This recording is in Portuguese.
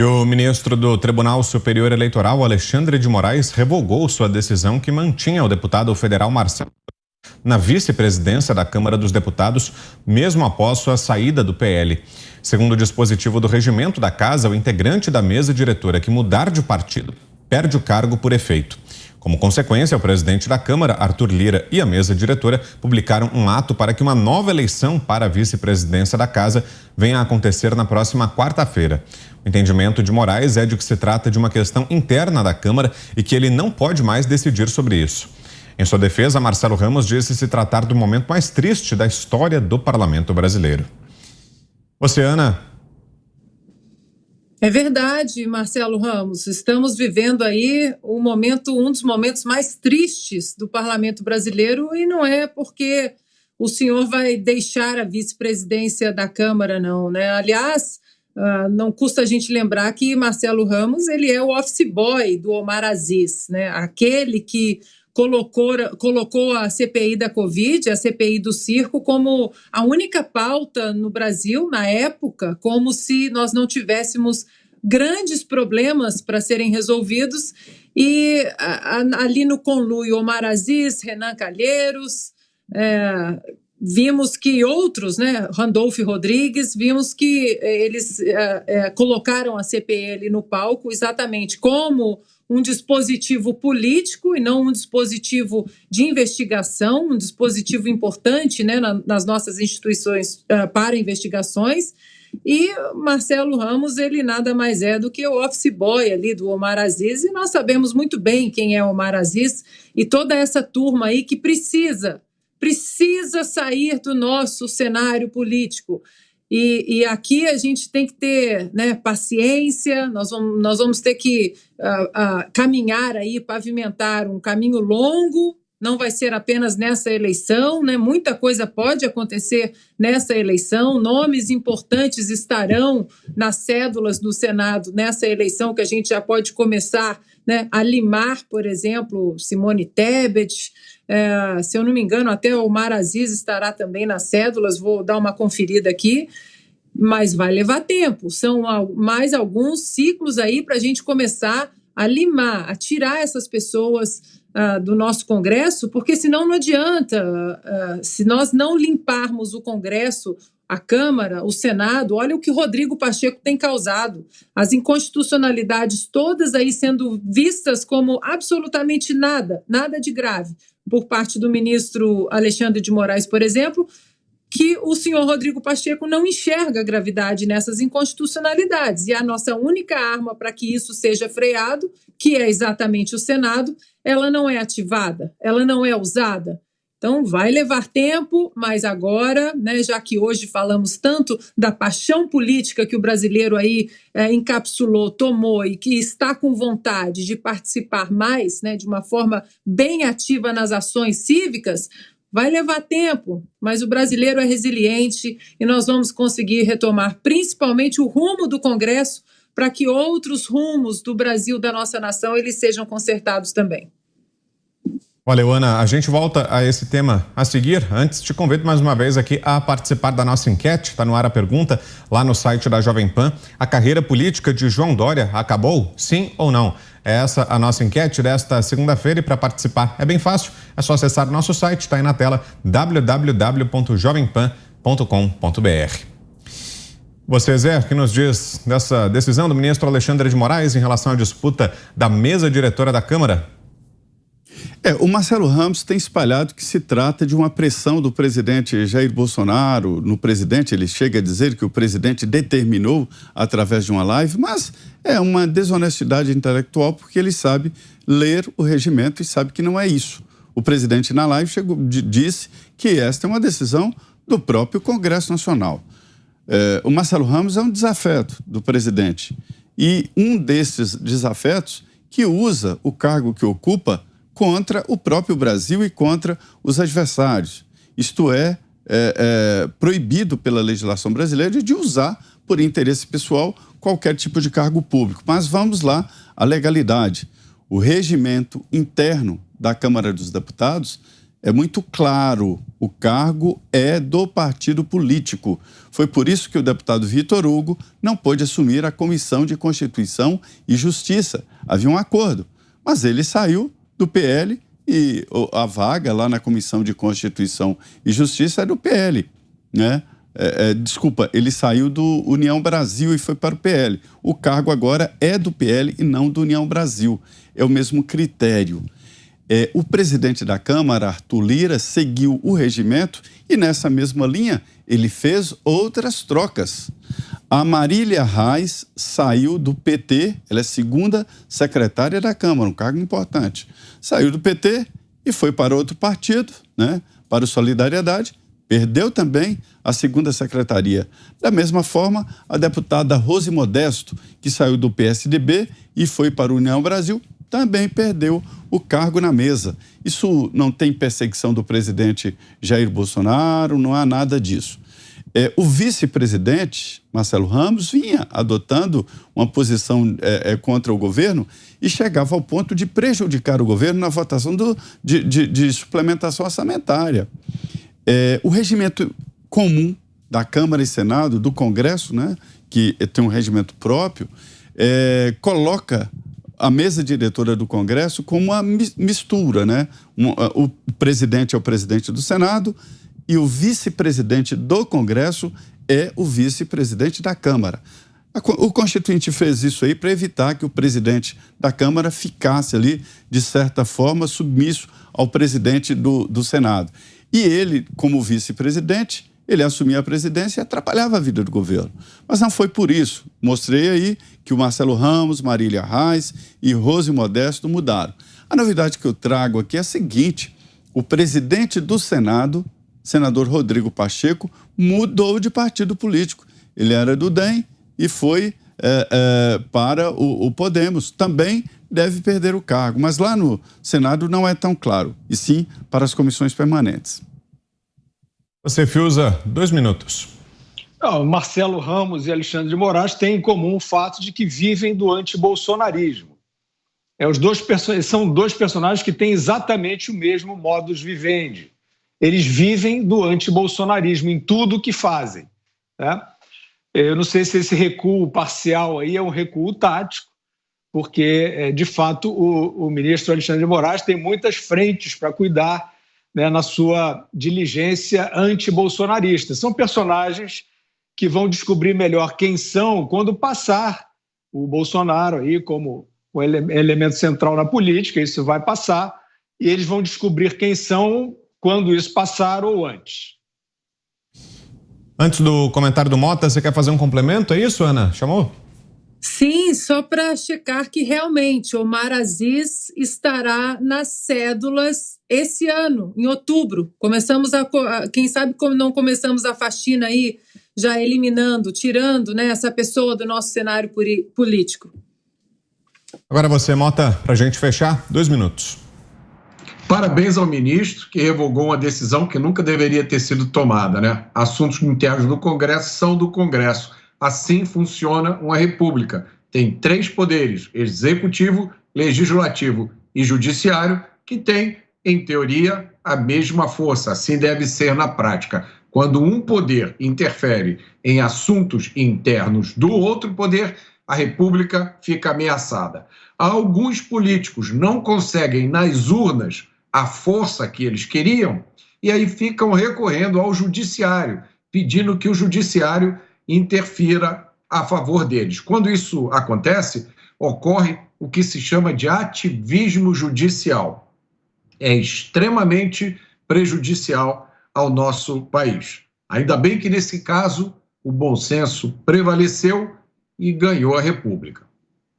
E o ministro do Tribunal Superior Eleitoral, Alexandre de Moraes, revogou sua decisão que mantinha o deputado federal Marcelo na vice-presidência da Câmara dos Deputados, mesmo após sua saída do PL. Segundo o dispositivo do regimento da Casa, o integrante da mesa diretora que mudar de partido perde o cargo por efeito. Como consequência, o presidente da Câmara, Arthur Lira, e a mesa diretora publicaram um ato para que uma nova eleição para a vice-presidência da Casa venha a acontecer na próxima quarta-feira. O entendimento de Moraes é de que se trata de uma questão interna da Câmara e que ele não pode mais decidir sobre isso. Em sua defesa, Marcelo Ramos disse se tratar do momento mais triste da história do parlamento brasileiro. Ana. É verdade, Marcelo Ramos. Estamos vivendo aí um dos momentos mais tristes do parlamento brasileiro, e não é porque o senhor vai deixar a vice-presidência da Câmara, não, né? Aliás, não custa a gente lembrar que Marcelo Ramos, ele é o office boy do Omar Aziz, né? Aquele que colocou a CPI da Covid, a CPI do circo, como a única pauta no Brasil, na época, como se nós não tivéssemos grandes problemas para serem resolvidos. E ali no conluio, Omar Aziz, Renan Calheiros, vimos que outros, né, Randolfo Rodrigues, vimos que eles colocaram a CPI no palco exatamente como um dispositivo político e não um dispositivo de investigação, um dispositivo importante, né, nas nossas instituições para investigações. E Marcelo Ramos, ele nada mais é do que o office boy ali do Omar Aziz, e nós sabemos muito bem quem é Omar Aziz e toda essa turma aí que precisa sair do nosso cenário político. E aqui a gente tem que ter, né, paciência, nós vamos ter que caminhar aí, pavimentar um caminho longo, não vai ser apenas nessa eleição, né? Muita coisa pode acontecer nessa eleição, nomes importantes estarão nas cédulas do Senado nessa eleição, que a gente já pode começar, né, a limar, por exemplo, Simone Tebet, se eu não me engano, até o Omar Aziz estará também nas cédulas, vou dar uma conferida aqui, mas vai levar tempo. São mais alguns ciclos aí para a gente começar a limar, a tirar essas pessoas do nosso Congresso, porque senão não adianta. Se nós não limparmos o Congresso, a Câmara, o Senado, olha o que Rodrigo Pacheco tem causado. As inconstitucionalidades todas aí sendo vistas como absolutamente nada de grave, por parte do ministro Alexandre de Moraes, por exemplo, que o senhor Rodrigo Pacheco não enxerga gravidade nessas inconstitucionalidades. E a nossa única arma para que isso seja freado, que é exatamente o Senado, ela não é ativada, ela não é usada. Então, vai levar tempo, mas agora, né, já que hoje falamos tanto da paixão política que o brasileiro aí encapsulou, tomou e que está com vontade de participar mais, né, de uma forma bem ativa nas ações cívicas, vai levar tempo, mas o brasileiro é resiliente e nós vamos conseguir retomar principalmente o rumo do Congresso para que outros rumos do Brasil, da nossa nação, eles sejam consertados também. Valeu, Ana. A gente volta a esse tema a seguir. Antes, te convido mais uma vez aqui a participar da nossa enquete. Está no ar a pergunta lá no site da Jovem Pan. A carreira política de João Dória acabou? Sim ou não? É essa a nossa enquete desta segunda-feira, e para participar é bem fácil. É só acessar nosso site, está aí na tela, www.jovempan.com.br. Você, Zé, o que nos diz dessa decisão do ministro Alexandre de Moraes em relação à disputa da mesa diretora da Câmara? O Marcelo Ramos tem espalhado que se trata de uma pressão do presidente Jair Bolsonaro no presidente. Ele chega a dizer que o presidente determinou através de uma live, mas é uma desonestidade intelectual, porque ele sabe ler o regimento e sabe que não é isso. O presidente na live disse que esta é uma decisão do próprio Congresso Nacional. O Marcelo Ramos é um desafeto do presidente, e um desses desafetos que usa o cargo que ocupa contra o próprio Brasil e contra os adversários. Isto é proibido pela legislação brasileira de usar, por interesse pessoal, qualquer tipo de cargo público. Mas vamos lá, a legalidade. O regimento interno da Câmara dos Deputados É muito claro, o cargo é do partido político. Foi por isso que o deputado Vitor Hugo não pôde assumir a Comissão de Constituição e Justiça. Havia um acordo, mas ele saiu do PL e a vaga lá na Comissão de Constituição e Justiça é do PL, né? Desculpa, ele saiu do União Brasil e foi para o PL. O cargo agora é do PL e não do União Brasil. É o mesmo critério. O presidente da Câmara, Arthur Lira, seguiu o regimento e nessa mesma linha ele fez outras trocas. A Marília Reis saiu do PT, ela é segunda secretária da Câmara, um cargo importante. Saiu do PT e foi para outro partido, né, para o Solidariedade, perdeu também a segunda secretaria. Da mesma forma, a deputada Rose Modesto, que saiu do PSDB e foi para o União Brasil, também perdeu o cargo na mesa. Isso não tem perseguição do presidente Jair Bolsonaro, não há nada disso. O vice-presidente, Marcelo Ramos, vinha adotando uma posição contra o governo e chegava ao ponto de prejudicar o governo na votação de suplementação orçamentária. O regimento comum da Câmara e Senado, do Congresso, né, que tem um regimento próprio, coloca a mesa diretora do Congresso como uma mistura, né? O presidente é o presidente do Senado e o vice-presidente do Congresso é o vice-presidente da Câmara. O Constituinte fez isso aí para evitar que o presidente da Câmara ficasse ali, de certa forma, submisso ao presidente do Senado. E ele, como vice-presidente, ele assumia a presidência e atrapalhava a vida do governo. Mas não foi por isso. Mostrei aí que o Marcelo Ramos, Marília Reis e Rose Modesto mudaram. A novidade que eu trago aqui é a seguinte: o presidente do Senado, senador Rodrigo Pacheco, mudou de partido político. Ele era do DEM e foi para o Podemos. Também deve perder o cargo, mas lá no Senado não é tão claro, e sim para as comissões permanentes. Você, Fiuza, 2 minutos. Marcelo Ramos e Alexandre de Moraes têm em comum o fato de que vivem do antibolsonarismo. São dois personagens que têm exatamente o mesmo modus vivendi. Eles vivem do antibolsonarismo em tudo o que fazem, né? Eu não sei se esse recuo parcial aí é um recuo tático, porque, de fato, o ministro Alexandre de Moraes tem muitas frentes para cuidar, né, na sua diligência antibolsonarista. São personagens que vão descobrir melhor quem são quando passar o Bolsonaro aí como um elemento central na política. Isso vai passar e eles vão descobrir quem são quando isso passar ou antes. Antes do comentário do Mota, você quer fazer um complemento? É isso, Ana? Chamou? Sim, só para checar que realmente Omar Aziz estará nas cédulas esse ano, em outubro. Quem sabe como não começamos a faxina aí, já eliminando, tirando, né, essa pessoa do nosso cenário político. Agora você, Mota, para a gente fechar, 2 minutos. Parabéns ao ministro que revogou uma decisão que nunca deveria ter sido tomada, né? Assuntos internos do Congresso são do Congresso. Assim funciona uma república. Tem 3 poderes: executivo, legislativo e judiciário, que têm, em teoria, a mesma força. Assim deve ser na prática. Quando um poder interfere em assuntos internos do outro poder, a república fica ameaçada. Alguns políticos não conseguem nas urnas a força que eles queriam e aí ficam recorrendo ao judiciário, pedindo que o judiciário interfira a favor deles. Quando isso acontece, ocorre o que se chama de ativismo judicial. É extremamente prejudicial ao nosso país. Ainda bem que, nesse caso, o bom senso prevaleceu e ganhou a República.